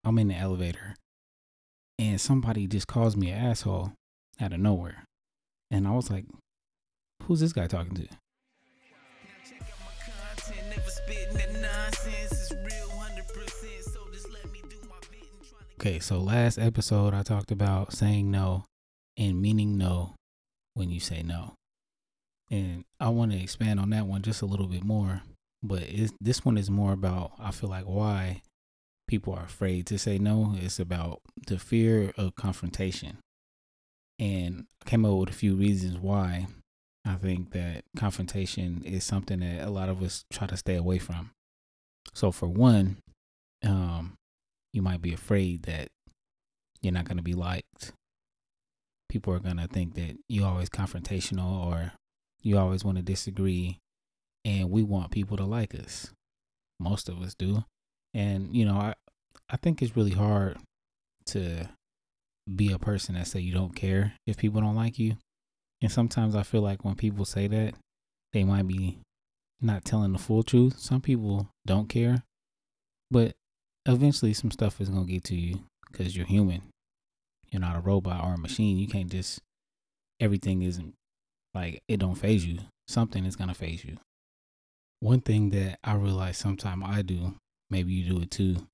I'm in the elevator and somebody just calls me an asshole out of nowhere. And I was like, who's this guy talking to? Okay, so last episode I talked about saying no and meaning no when you say no. And I want to expand on that one just a little bit more. But this one is more about, I feel like, why people are afraid to say no. It's about the fear of confrontation. And I came up with a few reasons why I think that confrontation is something that a lot of us try to stay away from. So for one, you might be afraid that you're not going to be liked. People are going to think that you're always confrontational or you always want to disagree. And we want people to like us. Most of us do. And, I think it's really hard to be a person that say you don't care if people don't like you. And sometimes I feel like when people say that, they might be not telling the full truth. Some people don't care. But eventually some stuff is going to get to you because you're human. You're not a robot or a machine. You can't just, everything isn't like, it don't faze you. Something is going to faze you. One thing that I realize sometimes I do, maybe you do it too.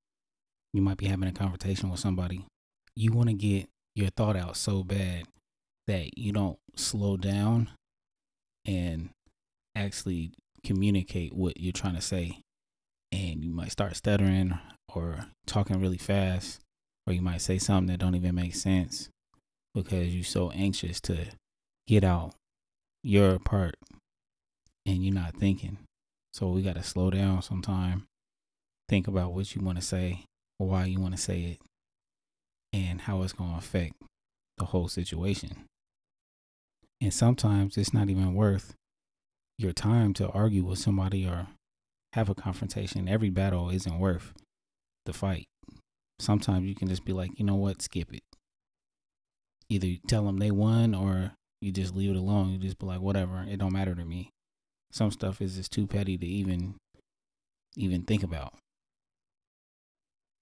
You might be having a conversation with somebody. You want to get your thought out so bad that you don't slow down and actually communicate what you're trying to say. And you might start stuttering or talking really fast, or you might say something that don't even make sense because you're so anxious to get out your part and you're not thinking. So we got to slow down sometime, think about what you want to say, or why you want to say it, and how it's going to affect the whole situation. And sometimes it's not even worth your time to argue with somebody or have a confrontation. Every battle isn't worth the fight. Sometimes you can just be like, you know what, skip it. Either you tell them they won or you just leave it alone. You just be like, whatever, it don't matter to me. Some stuff is just too petty to even think about.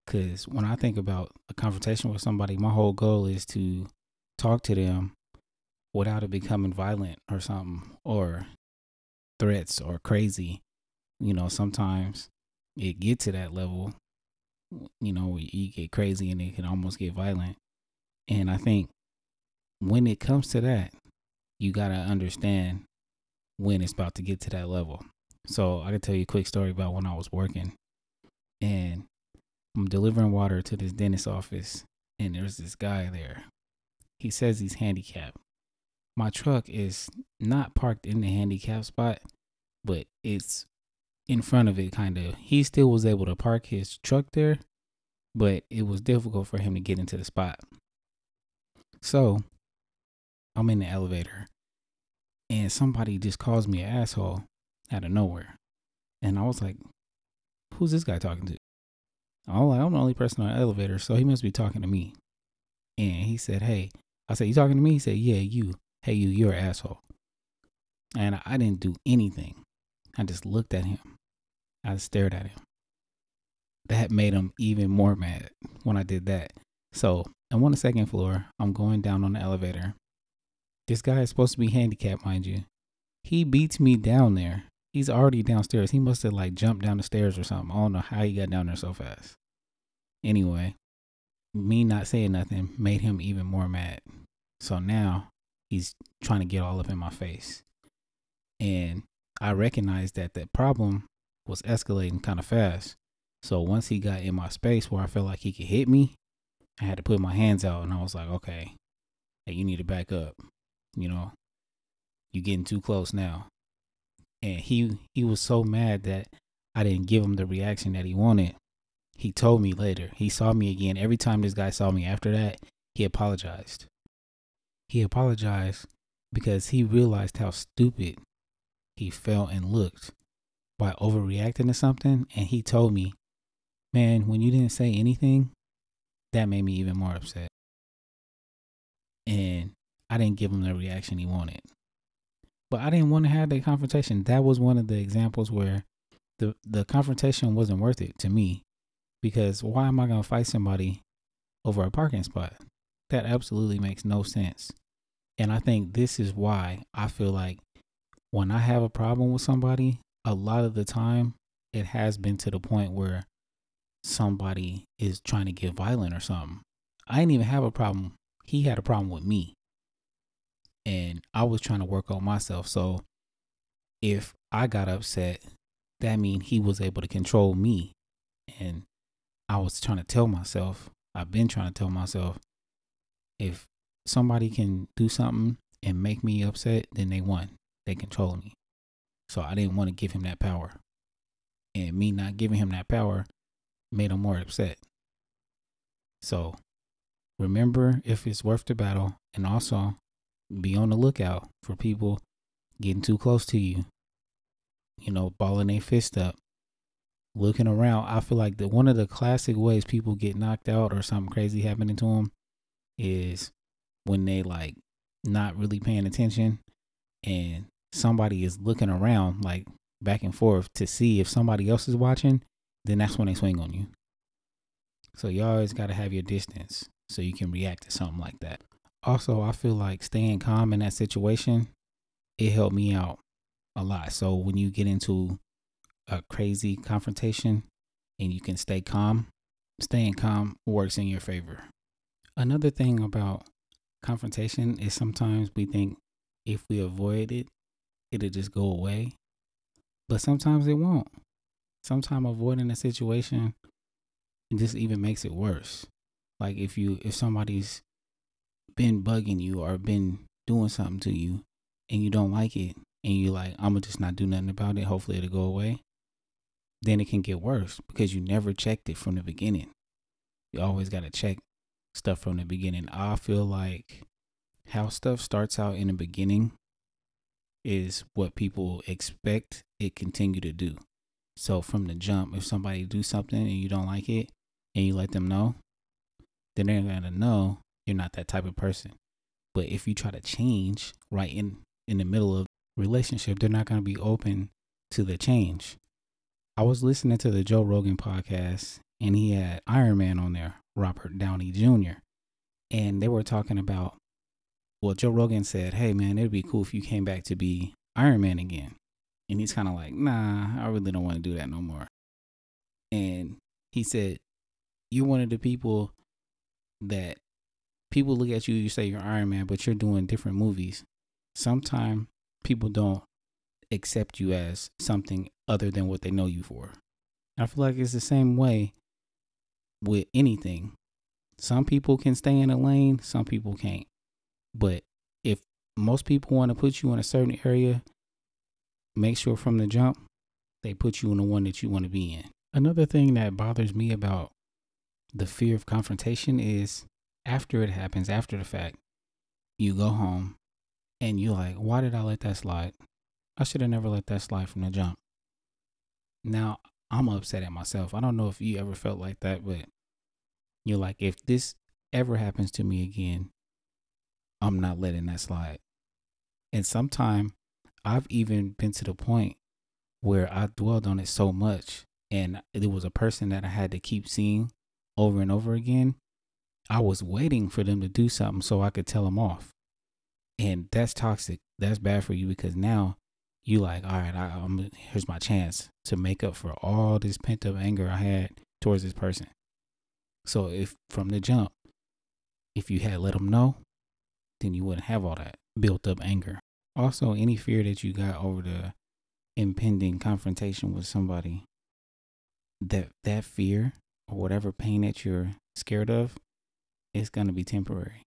Because when I think about a confrontation with somebody, my whole goal is to talk to them without it becoming violent or something, or threats or crazy. Sometimes it get to that level, you get crazy and it can almost get violent. And I think when it comes to that, you got to understand when it's about to get to that level. So I can tell you a quick story about when I was working and I'm delivering water to this dentist office, and there's this guy there. He says he's handicapped. My truck is not parked in the handicap spot, but it's in front of it, kind of. He still was able to park his truck there, but it was difficult for him to get into the spot. So I'm in the elevator and somebody just calls me an asshole out of nowhere. And I was like, who's this guy talking to? I'm the only person on the elevator, so he must be talking to me. And he said, hey. I said, you talking to me? He said, yeah, you. Hey, you're an asshole. And I didn't do anything. I just looked at him. I stared at him. That made him even more mad when I did that. So I'm on the second floor. I'm going down on the elevator. This guy is supposed to be handicapped, mind you. He beats me down there. He's already downstairs. He must have jumped down the stairs or something. I don't know how he got down there so fast. Anyway, me not saying nothing made him even more mad. So now he's trying to get all up in my face. And I recognized that the problem was escalating kind of fast. So once he got in my space where I felt like he could hit me, I had to put my hands out and I was like, okay, hey, you need to back up. You're getting too close now. And he was so mad that I didn't give him the reaction that he wanted. He told me later. He saw me again. Every time this guy saw me after that, he apologized. He apologized because he realized how stupid he felt and looked by overreacting to something. And he told me, man, when you didn't say anything, that made me even more upset. And I didn't give him the reaction he wanted. But I didn't want to have that confrontation. That was one of the examples where the confrontation wasn't worth it to me Because why am I going to fight somebody over a parking spot? That absolutely makes no sense. And I think this is why I feel like when I have a problem with somebody, a lot of the time it has been to the point where somebody is trying to get violent or something. I didn't even have a problem. He had a problem with me. And I was trying to work on myself. So if I got upset, that means he was able to control me. And I was trying to tell myself, I've been trying to tell myself, if somebody can do something and make me upset, then they won. They control me. So I didn't want to give him that power. And me not giving him that power made him more upset. So remember if it's worth the battle, and also be on the lookout for people getting too close to you, balling their fist up, looking around. I feel like one of the classic ways people get knocked out or something crazy happening to them is when they like not really paying attention and somebody is looking around like back and forth to see if somebody else is watching, then that's when they swing on you. So you always got to have your distance so you can react to something like that. Also, I feel like staying calm in that situation, it helped me out a lot. So when you get into a crazy confrontation and you can stay calm, staying calm works in your favor. Another thing about confrontation is sometimes we think if we avoid it, it'll just go away. But sometimes it won't. Sometimes avoiding a situation, it just even makes it worse. Like if somebody's been bugging you or been doing something to you and you don't like it and you're like, I'm gonna just not do nothing about it, hopefully it'll go away, then it can get worse because you never checked it from the beginning. You always got to check stuff from the beginning. I feel like how stuff starts out in the beginning is what people expect it continue to do. So from the jump, if somebody do something and you don't like it and you let them know, then they're going to know you're not that type of person. But if you try to change right in the middle of relationship, they're not going to be open to the change. I was listening to the Joe Rogan podcast and he had Iron Man on there, Robert Downey Jr. And they were talking about, well, Joe Rogan said, hey man, it'd be cool if you came back to be Iron Man again. And he's kind of like, nah, I really don't want to do that no more. And he said, you're one of the people that people look at you, you say you're Iron Man, but you're doing different movies. Sometimes people don't accept you as something other than what they know you for. I feel like it's the same way with anything. Some people can stay in a lane, some people can't. But if most people want to put you in a certain area, make sure from the jump, they put you in the one that you want to be in. Another thing that bothers me about the fear of confrontation is after it happens, after the fact, you go home and you're like, why did I let that slide? I should have never let that slide from the jump. Now, I'm upset at myself. I don't know if you ever felt like that, but you're like, if this ever happens to me again, I'm not letting that slide. And sometimes I've even been to the point where I dwelled on it so much and it was a person that I had to keep seeing over and over again. I was waiting for them to do something so I could tell them off. And that's toxic. That's bad for you because now you like, all right, here's my chance to make up for all this pent up anger I had towards this person. So if from the jump, if you had let them know, then you wouldn't have all that built up anger. Also, any fear that you got over the impending confrontation with somebody, that fear or whatever pain that you're scared of, it's going to be temporary,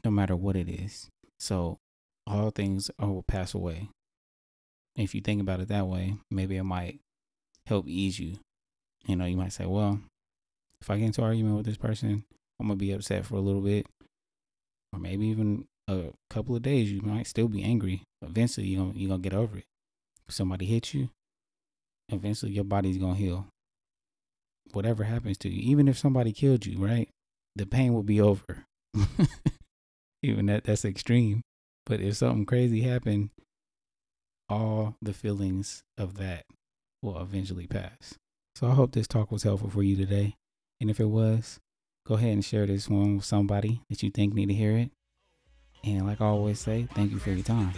no matter what it is. So all things will pass away. If you think about it that way, maybe it might help ease you. You might say, well, if I get into an argument with this person, I'm going to be upset for a little bit, or maybe even a couple of days. You might still be angry. Eventually, you're going to get over it. If somebody hits you, eventually your body's going to heal. Whatever happens to you, even if somebody killed you, right? The pain will be over. Even that's extreme. But if something crazy happened, all the feelings of that will eventually pass. So I hope this talk was helpful for you today. And if it was, go ahead and share this one with somebody that you think need to hear it. And like I always say, thank you for your time.